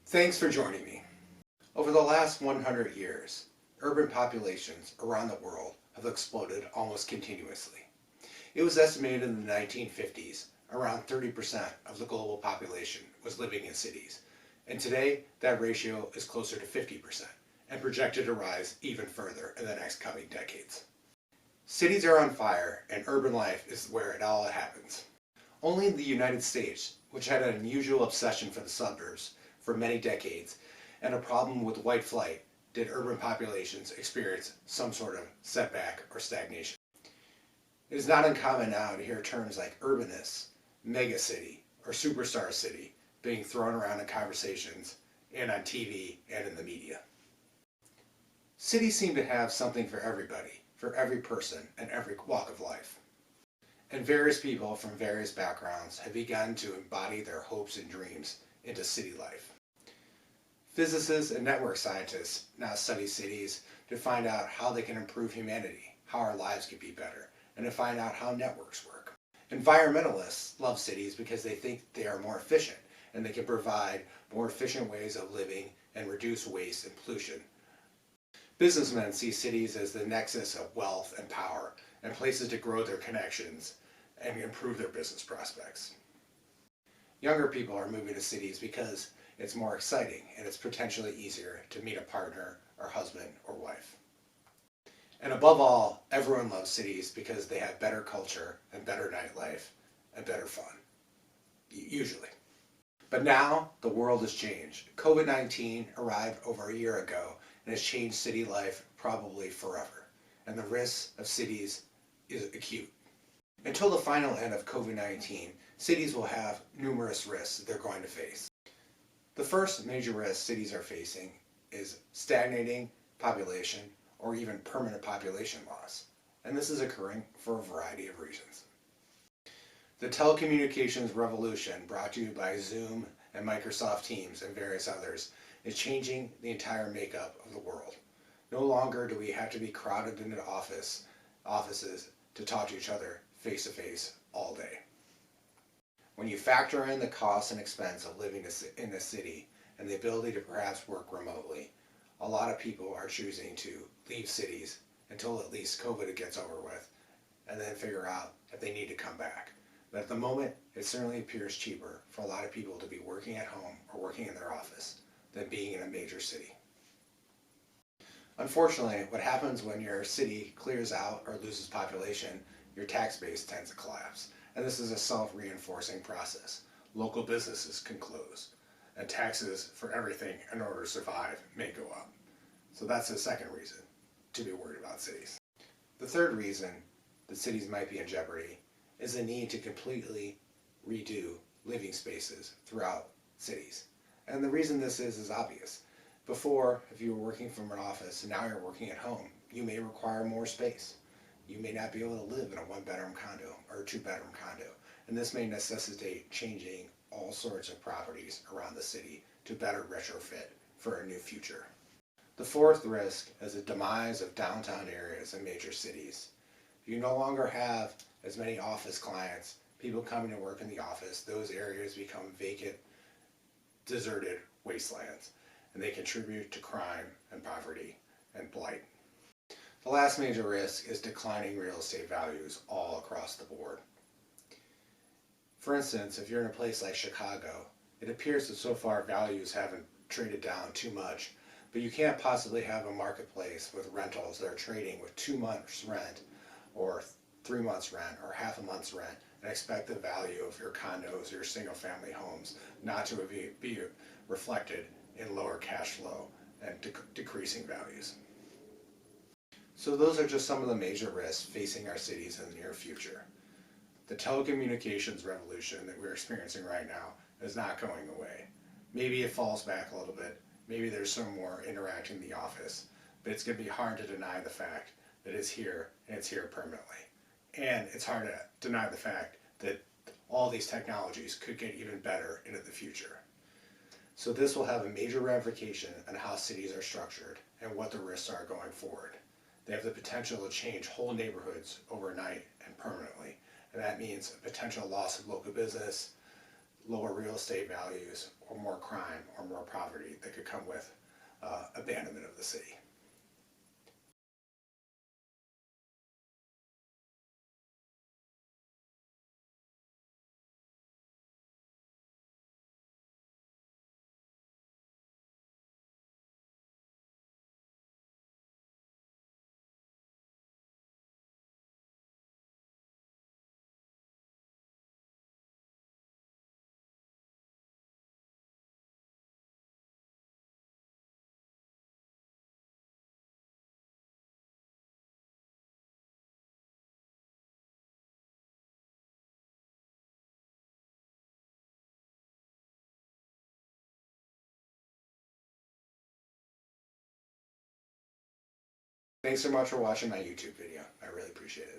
Thanks for joining me. Over the last 100 years, urban populations around the world have exploded almost continuously. It was estimated in the 1950s around 30% of the global population was living in cities, and today that ratio is closer to 50% and projected to rise even further in the next coming decades. Cities are on fire and urban life is where it all happens. Only the United States, which had an unusual obsession for the suburbs for many decades and a problem with white flight, did urban populations experience some sort of setback or stagnation. It is not uncommon now to hear terms like urbanist, megacity, or superstar city being thrown around in conversations and on TV and in the media. Cities seem to have something for everybody, for every person and every walk of life. And various people from various backgrounds have begun to embody their hopes and dreams into city life. Physicists and network scientists now study cities to find out how they can improve humanity, how our lives could be better, and to find out how networks work. Environmentalists love cities because they think they are more efficient and they can provide more efficient ways of living and reduce waste and pollution. Businessmen see cities as the nexus of wealth and power and places to grow their connections and improve their business prospects. Younger people are moving to cities because it's more exciting and it's potentially easier to meet a partner or husband or wife. And above all, everyone loves cities because they have better culture and better nightlife and better fun, usually. But now the world has changed. COVID-19 arrived over a year ago and has changed city life probably forever. And the risk of cities is acute. Until the final end of COVID-19, cities will have numerous risks they're going to face. The first major risk cities are facing is stagnating population or even permanent population loss. And this is occurring for a variety of reasons. The telecommunications revolution brought to you by Zoom and Microsoft Teams and various others is changing the entire makeup of the world. No longer do we have to be crowded into offices to talk to each other face to face all day. When you factor in the cost and expense of living in a city and the ability to perhaps work remotely, a lot of people are choosing to leave cities until at least COVID gets over with and then figure out if they need to come back. But at the moment, it certainly appears cheaper for a lot of people to be working at home or working in their office than being in a major city. Unfortunately, what happens when your city clears out or loses population, your tax base tends to collapse. And this is a self-reinforcing process. Local businesses can close, and taxes for everything in order to survive may go up. So that's the second reason to be worried about cities. The third reason that cities might be in jeopardy is the need to completely redo living spaces throughout cities. And the reason this is obvious. Before, if you were working from an office and now you're working at home, you may require more space. You may not be able to live in a one-bedroom condo or a two-bedroom condo, and this may necessitate changing all sorts of properties around the city to better retrofit for a new future. The fourth risk is the demise of downtown areas in major cities. You no longer have as many office clients, people coming to work in the office. Those areas become vacant, deserted wastelands, and they contribute to crime and poverty and blight. The last major risk is declining real estate values all across the board. For instance, if you're in a place like Chicago, it appears that so far values haven't traded down too much, but you can't possibly have a marketplace with rentals that are trading with 2 months rent or 3 months rent or half a month's rent and expect the value of your condos or your single family homes not to be reflected in lower cash flow and decreasing values. So those are just some of the major risks facing our cities in the near future. The telecommunications revolution that we're experiencing right now is not going away. Maybe it falls back a little bit. Maybe there's some more interaction in the office, but it's going to be hard to deny the fact that it's here and it's here permanently. And it's hard to deny the fact that all these technologies could get even better into the future. So this will have a major ramification on how cities are structured and what the risks are going forward. They have the potential to change whole neighborhoods overnight and permanently. And that means a potential loss of local business, lower real estate values or more crime or more poverty that could come with abandonment of the city. Thanks so much for watching my YouTube video. I really appreciate it.